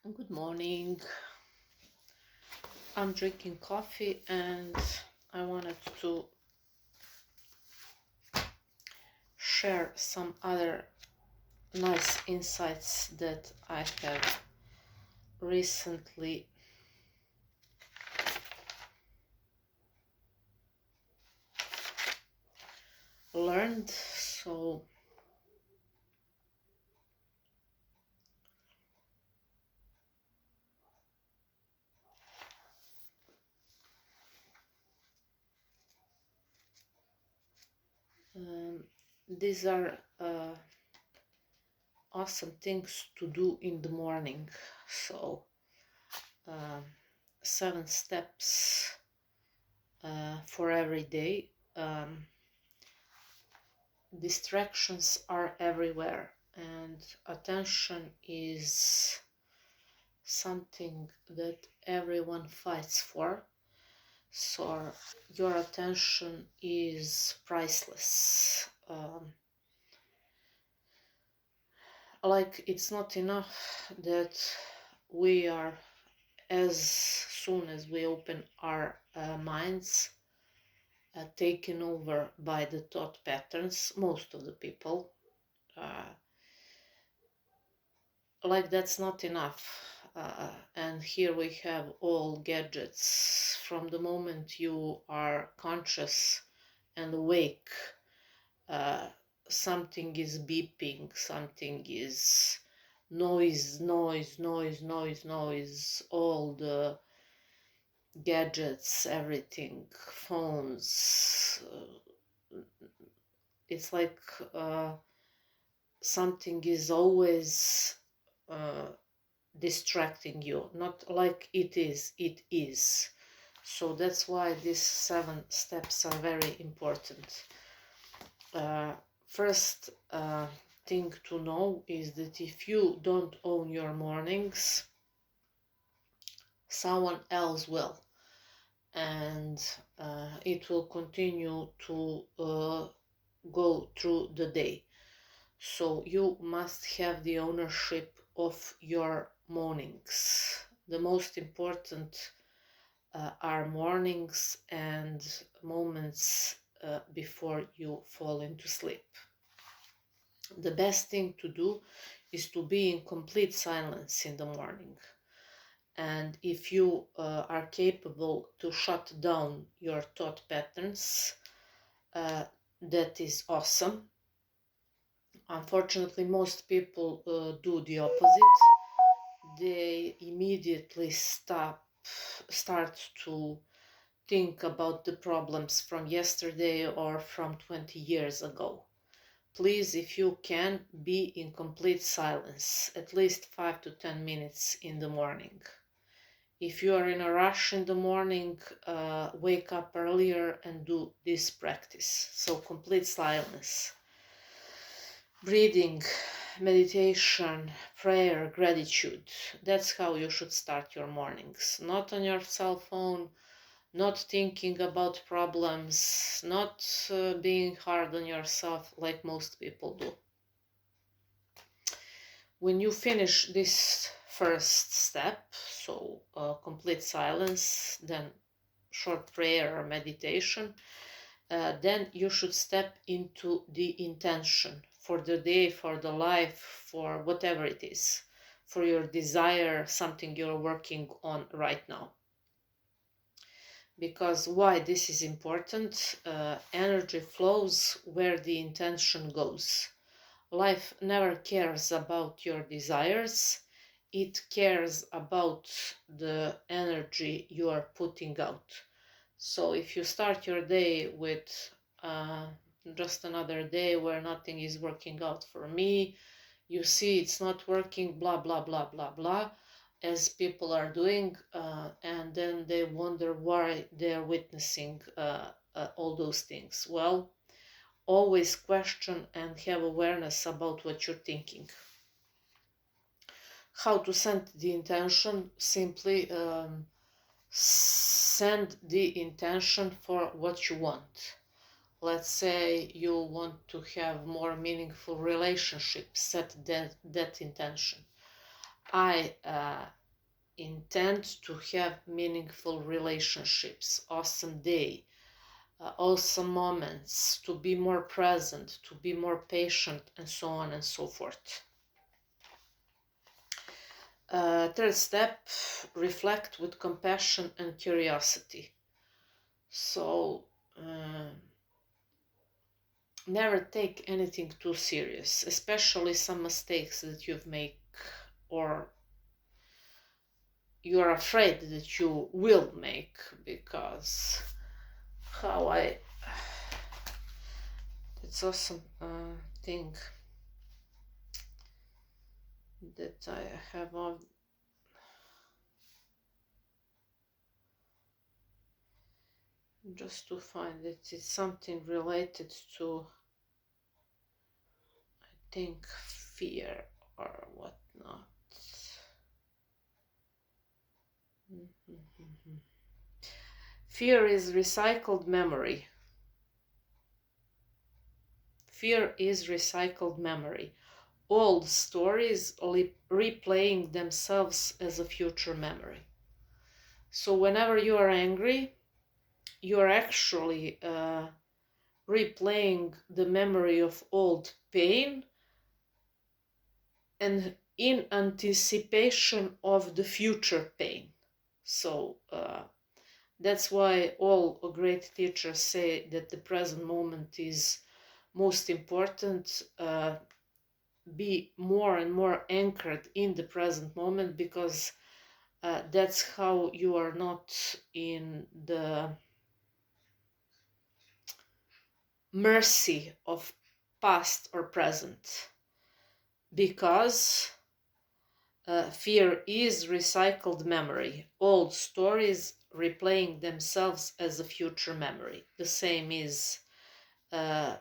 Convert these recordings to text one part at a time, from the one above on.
Good morning. I'm drinking coffee and I wanted to share some other nice insights that I have recently learned. These are awesome things to do in the morning. So, um, 7 steps for every day. Distractions are everywhere, and attention is something that everyone fights for. So your attention is priceless. Like it's not enough that we are, as soon as we open our minds, taken over by the thought patterns. Most of the people, like that's not enough. And here we have all gadgets. From the moment you are conscious and awake, something is beeping, something is noise, all the gadgets, everything, phones. It's like something is always distracting you, not like it is. So that's why these 7 steps are very important. First thing to know is that if you don't own your mornings, someone else will, and it will continue to go through the day. So you must have the ownership of your mornings. The most important are mornings and moments before you fall into sleep. The best thing to do is to be in complete silence in the morning. And if you are capable to shut down your thought patterns, that is awesome. Unfortunately, most people do the opposite. They immediately start to think about the problems from yesterday or from 20 years ago. Please, if you can, be in complete silence, at least 5 to 10 minutes in the morning. If you are in a rush in the morning, wake up earlier and do this practice. So complete silence. Breathing, meditation, prayer, gratitude. That's how you should start your mornings. Not on your cell phone, not thinking about problems, not being hard on yourself like most people do. When you finish this first step, so complete silence, then short prayer or meditation, then you should step into the intention for the day, for the life, for whatever it is, for your desire, something you're working on right now. Because why this is important? Energy flows where the intention goes. Life never cares about your desires. It cares about the energy you are putting out. So if you start your day with just another day where nothing is working out for me, you see it's not working, blah, blah, blah, blah, blah, as people are doing, and then they wonder why they're witnessing all those things. Well, always question and have awareness about what you're thinking. How to send the intention? Simply send the intention for what you want. Let's say you want to have more meaningful relationships, set that intention. I intend to have meaningful relationships, awesome day, awesome moments, to be more present, to be more patient, and so on and so forth. Third step, reflect with compassion and curiosity. So, never take anything too serious, especially some mistakes that you've made or you're afraid that you will make, because it's awesome thing that I have on just to find it. It's something related to, I think, fear or whatnot. Fear is recycled memory. Fear is recycled memory. Old stories replaying themselves as a future memory. So whenever you are angry, you are actually replaying the memory of old pain and in anticipation of the future pain. So that's why all great teachers say that the present moment is most important. Be more and more anchored in the present moment, because that's how you are not in the mercy of past or present, because fear is recycled memory, old stories replaying themselves as a future memory. The same is for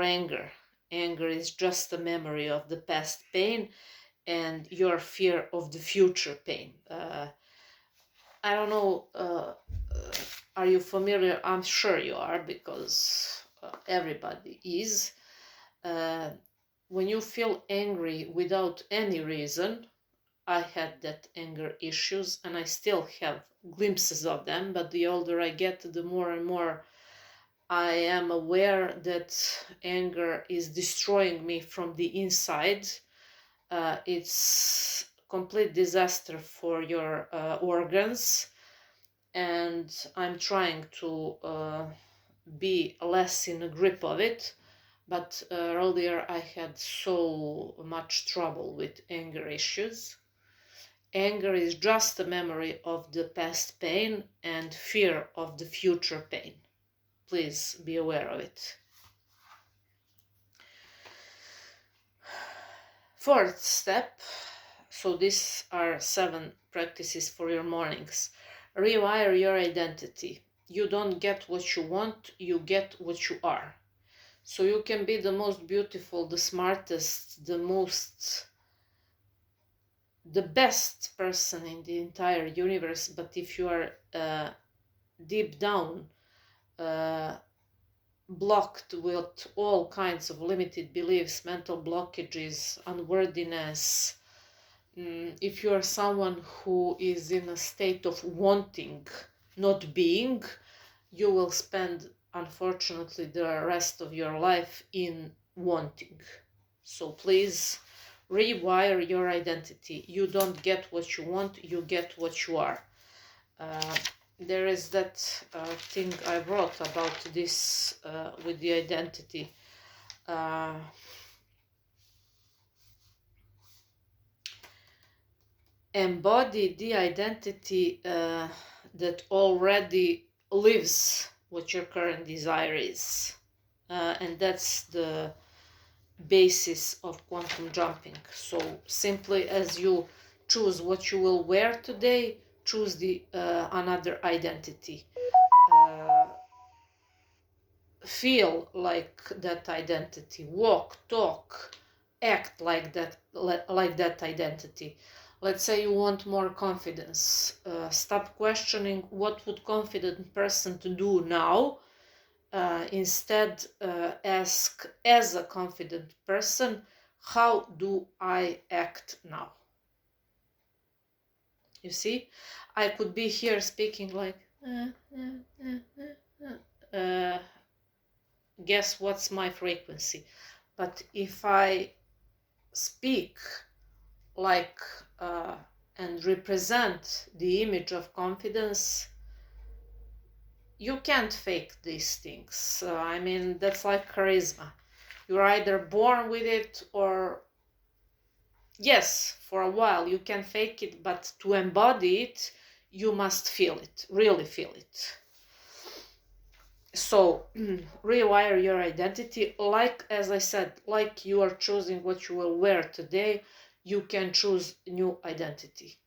anger. Anger is just a memory of the past pain and your fear of the future pain. I don't know, are you familiar? I'm sure you are, because everybody is. When you feel angry without any reason, I had that anger issues and I still have glimpses of them, but the older I get, the more and more I am aware that anger is destroying me from the inside. It's complete disaster for your organs, and I'm trying to be less in a grip of it. But earlier I had so much trouble with anger issues. Anger is just a memory of the past pain and fear of the future pain. Please be aware of it. Fourth step, so these are 7 practices for your mornings. Rewire your identity. You don't get what you want, you get what you are. So you can be the most beautiful, the smartest, the best person in the entire universe, but if you are deep down blocked with all kinds of limited beliefs, mental blockages, unworthiness, if you are someone who is in a state of wanting, not being, you will spend, unfortunately, the rest of your life in wanting. So please rewire your identity. You don't get what you want, you get what you are. There is that thing I wrote about this with the identity. Embody the identity that already lives what your current desire is. And that's the basis of quantum jumping. So simply as you choose what you will wear today, choose the another identity. Feel like that identity, walk, talk, act like that identity. Let's say you want more confidence. Stop questioning what would confident person to do now. Instead, ask, as a confident person, How do I act now? You see, I could be here speaking like, guess what's my frequency? But if I speak like and represent the image of confidence, you can't fake these things. I mean, that's like charisma. You're either born with it or, yes, for a while you can fake it, but to embody it, you must feel it, really feel it. So rewire your identity, like, as I said, like you are choosing what you will wear today, you can choose new identity.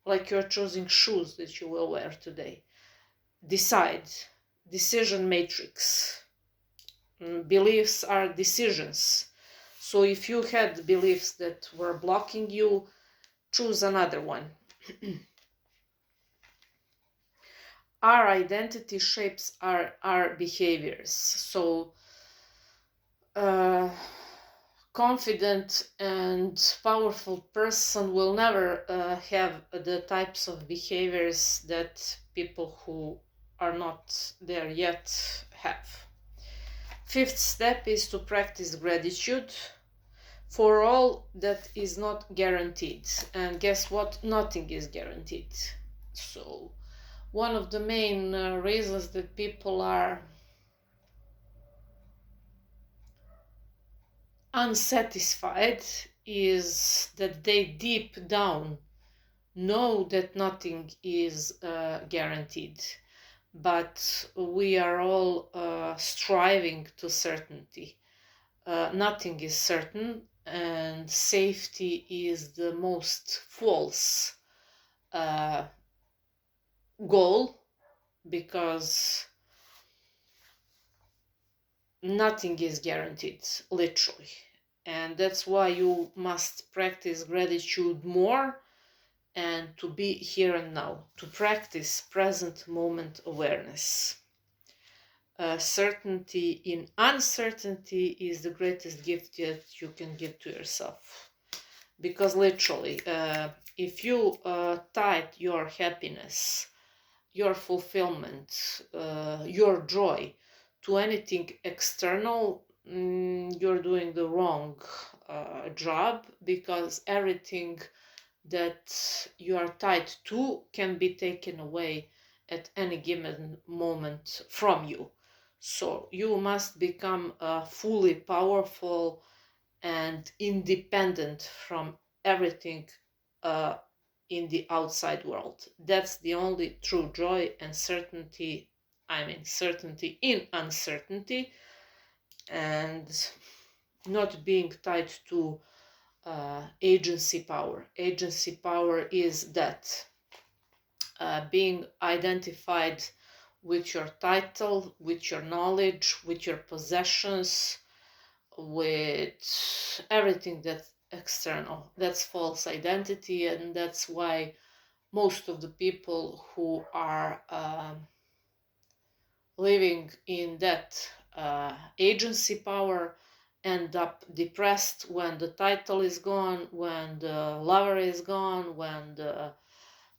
Like you're choosing shoes that you will wear today. Decide. Decision matrix. Beliefs are decisions. So if you had beliefs that were blocking you, choose another one. Our identity shapes our behaviors. So confident and powerful person will never have the types of behaviors that people who are not there yet have. Fifth step is to practice gratitude for all that is not guaranteed. And guess what? Nothing is guaranteed. So one of the main reasons that people are unsatisfied is that they deep down know that nothing is guaranteed, but we are all striving to certainty. Nothing is certain, and safety is the most false goal, because nothing is guaranteed, literally. And that's why you must practice gratitude more, and to be here and now, to practice present moment awareness. Certainty in uncertainty is the greatest gift that you can give to yourself. Because literally, if you tied your happiness, your fulfillment, your joy to anything external, you're doing the wrong job, because everything that you are tied to can be taken away at any given moment from you. So you must become fully powerful and independent from everything in the outside world. That's the only true joy and certainty. I mean, certainty in uncertainty, and not being tied to agency power. Agency power is that being identified with your title, with your knowledge, with your possessions, with everything that's external. That's false identity, and that's why most of the people who are living in that agency power end up depressed when the title is gone, when the lover is gone, when the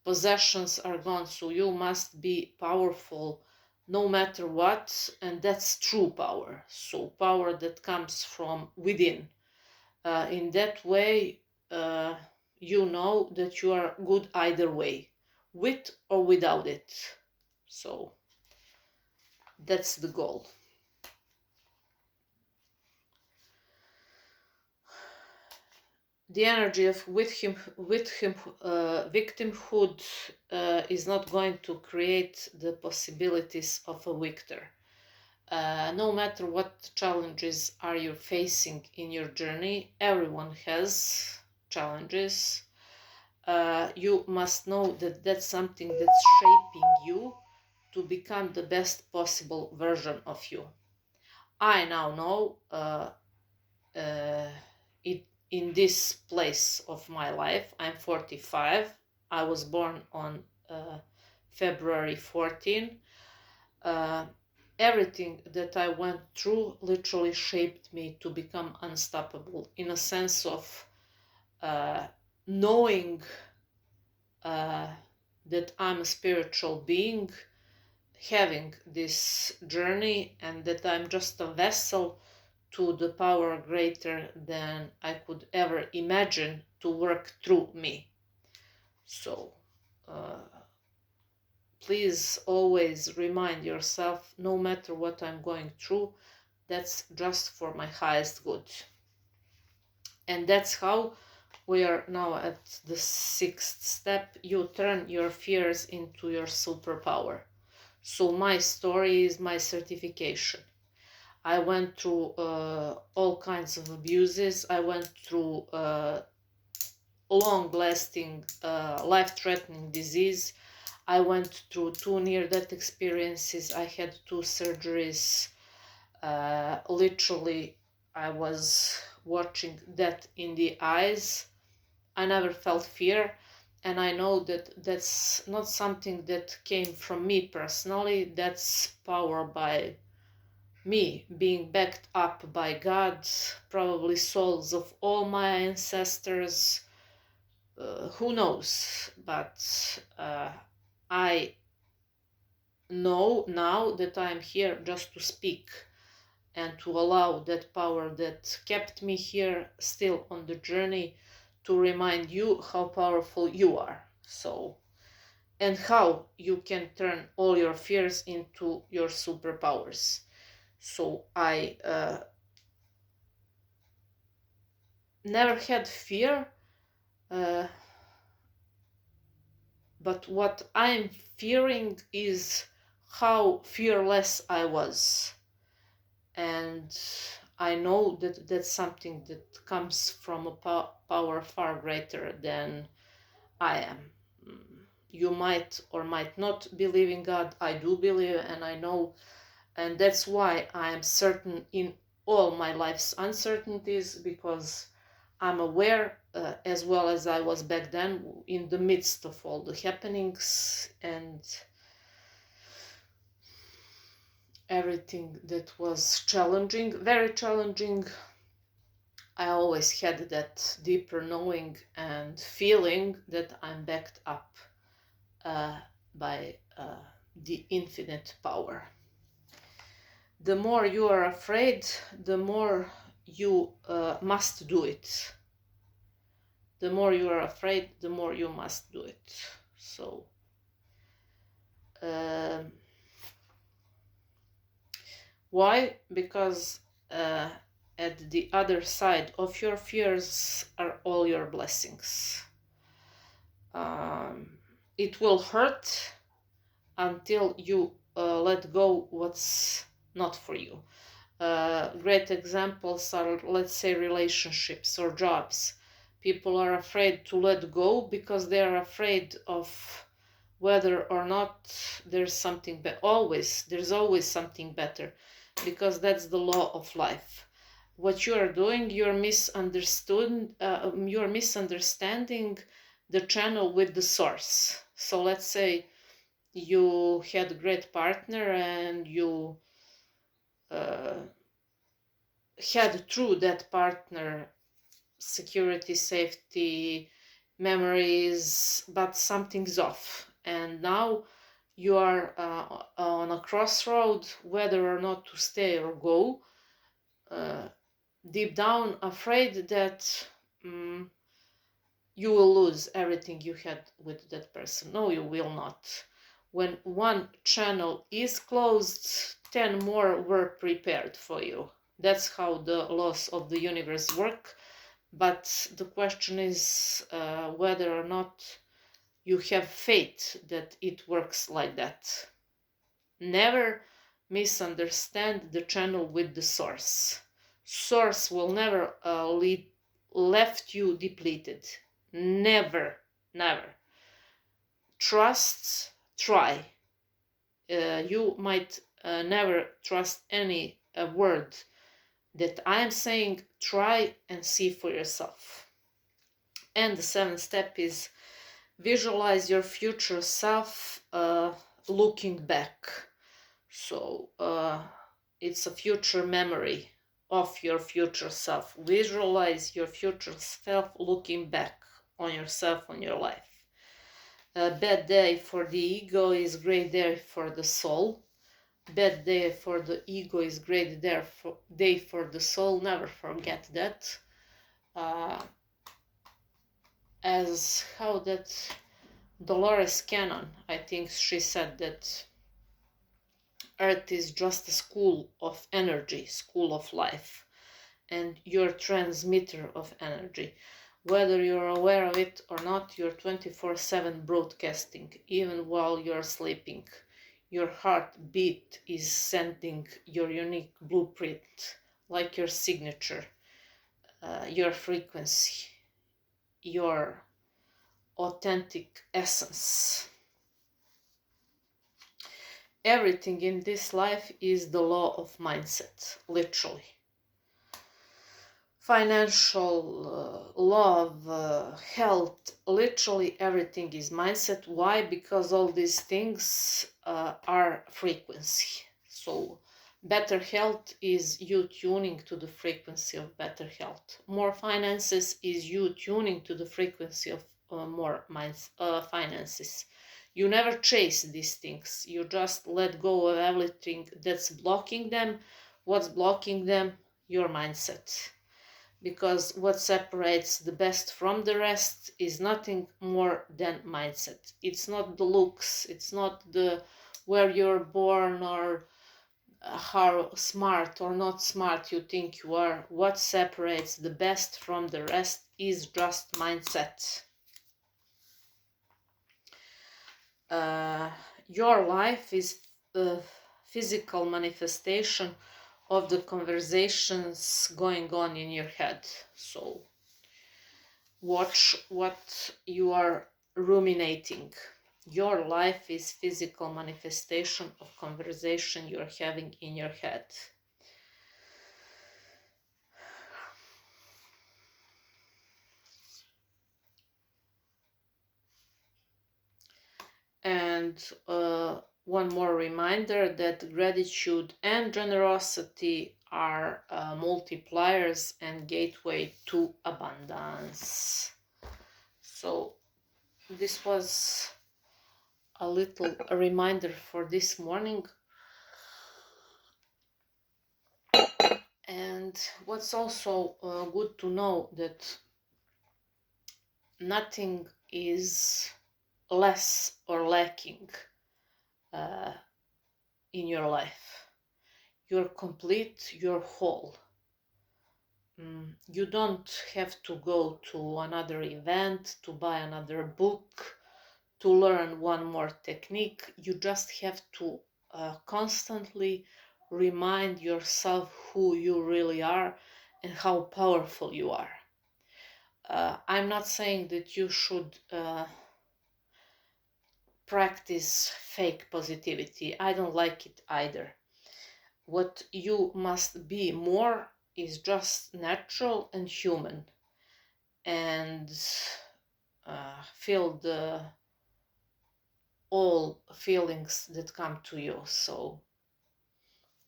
possessions are gone. So you must be powerful no matter what, and that's true power. So power that comes from within. In that way, you know that you are good either way, with or without it. So that's the goal. The energy of victimhood is not going to create the possibilities of a victor. No matter what challenges are you facing in your journey, everyone has challenges. You must know that that's something that's shaping you to become the best possible version of you. I now know it in this place of my life. I'm 45. I was born on February 14. everything that I went through literally shaped me to become unstoppable, in a sense of knowing that I'm a spiritual being, having this journey, and that I'm just a vessel to the power greater than I could ever imagine to work through me. So please always remind yourself, no matter what I'm going through, that's just for my highest good. And that's how we are now at the 6th step. You turn your fears into your superpower. So my story is my certification. I went through all kinds of abuses. I went through long-lasting, life-threatening disease. I went through 2 near-death experiences. I had 2 surgeries. Literally, I was watching death in the eyes. I never felt fear, and I know that that's not something that came from me personally. That's powered by me, being backed up by God, probably souls of all my ancestors. Who knows? But I know now that I'm here just to speak and to allow that power that kept me here, still on the journey, to remind you how powerful you are. So, and how you can turn all your fears into your superpowers. So I never had fear, uh, but what I'm fearing is how fearless I was. And I know that that's something that comes from a power far greater than I am. You might or might not believe in God. I do believe, and I know, and that's why I am certain in all my life's uncertainties, because I'm aware, as well as I was back then, in the midst of all the happenings and everything that was challenging, very challenging. I always had that deeper knowing and feeling that I'm backed up by the infinite power. The more you are afraid, the more you must do it. The more you are afraid, the more you must do it. So, why? Because at the other side of your fears are all your blessings. It will hurt until you let go what's not for you. Great examples are, let's say, relationships or jobs. People are afraid to let go because they are afraid of whether or not there's something better. There's always something better, because that's the law of life. What you are doing, you're misunderstanding the channel with the source. So let's say you had a great partner and you had through that partner security, safety, memories, but something's off, and now you are on a crossroad whether or not to stay or go, deep down afraid that you will lose everything you had with that person. No, you will not. When one channel is closed, 10 more were prepared for you. That's how the laws of the universe work. But the question is whether or not you have faith that it works like that. Never misunderstand the channel with the source. Source will never left you depleted. Never, never. Trust, try. You might never trust any word that I am saying. Try and see for yourself. And the 7th step is visualize your future self looking back. So it's a future memory of your future self. Visualize your future self looking back on yourself, on your life. A bad day for the ego is great day for the soul. Bad day for the ego is great day for the soul. Never forget that. As how that Dolores Cannon, I think she said that Earth is just a school of energy, school of life, and you're a transmitter of energy. Whether you're aware of it or not, you're 24/7 broadcasting, even while you're sleeping. Your heartbeat is sending your unique blueprint, like your signature, your frequency, your authentic essence. Everything in this life is the law of mindset, literally. Financial, love, health, literally everything is mindset. Why? Because all these things are frequency. So better health is you tuning to the frequency of better health. More finances is you tuning to the frequency of more finances. You never chase these things. You just let go of everything that's blocking them. What's blocking them? Your mindset. Because what separates the best from the rest is nothing more than mindset. It's not the looks, it's not the where you're born or how smart or not smart you think you are. What separates the best from the rest is just mindset. Your life is a physical manifestation of the conversations going on in your head. So watch what you are ruminating. Your life is physical manifestation of conversation you're having in your head. And one more reminder that gratitude and generosity are multipliers and gateway to abundance. So this was a little reminder for this morning. And what's also good to know that nothing is less or lacking in your life. You're complete, you're whole. You don't have to go to another event, to buy another book, to learn one more technique. You just have to constantly remind yourself who you really are and how powerful you are. I'm not saying that you should practice fake positivity. I don't like it either. What you must be more is just natural and human, and feel the all feelings that come to you. So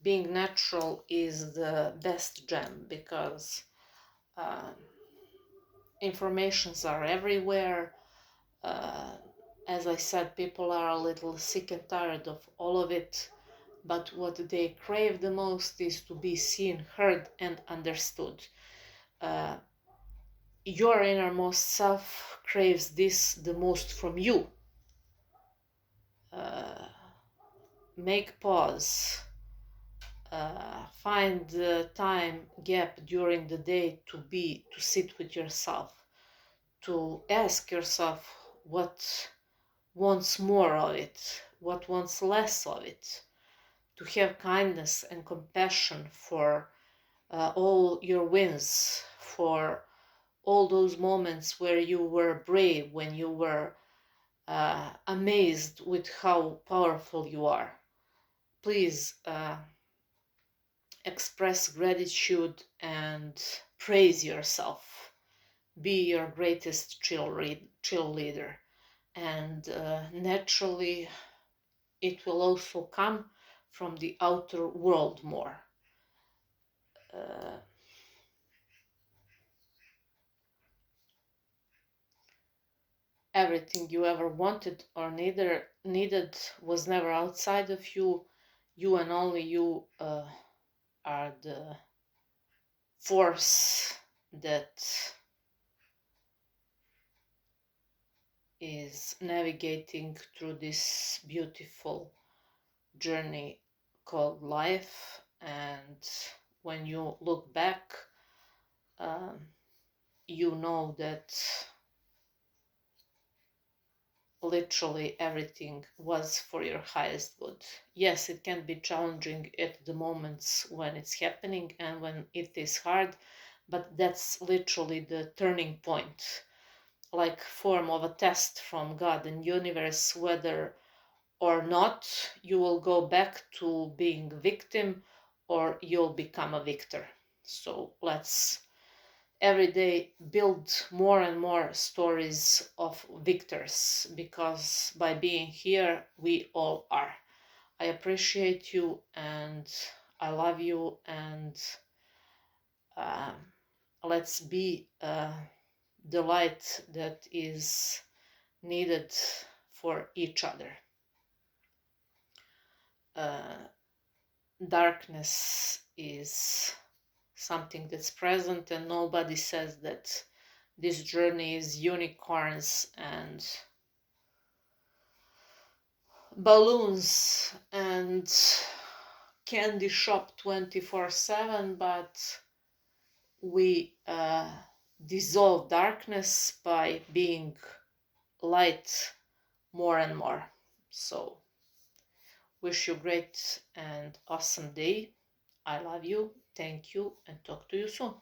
being natural is the best gem, because informations are everywhere. As I said, people are a little sick and tired of all of it, but what they crave the most is to be seen, heard, and understood. Your innermost self craves this the most from you. Make pause. Find the time gap during the day to sit with yourself, to ask yourself what wants more of it, what wants less of it, to have kindness and compassion for all your wins, for all those moments where you were brave, when you were amazed with how powerful you are. Please express gratitude and praise yourself. Be your greatest cheerleader. And naturally, it will also come from the outer world more. Everything you ever wanted or needed was never outside of you. You and only you are the force that is navigating through this beautiful journey called life. And when you look back, you know that literally everything was for your highest good. Yes, it can be challenging at the moments when it's happening and when it is hard, but that's literally the turning point, like form of a test from God and universe, whether or not you will go back to being a victim or you'll become a victor. So let's every day build more and more stories of victors, because by being here we all are. I appreciate you and I love you, and um, let's be the light that is needed for each other. Darkness is something that's present, and nobody says that this journey is unicorns and balloons and candy shop 24/7, but we dissolve darkness by being light more and more. So wish you great and awesome day. I love you. Thank you and talk to you soon.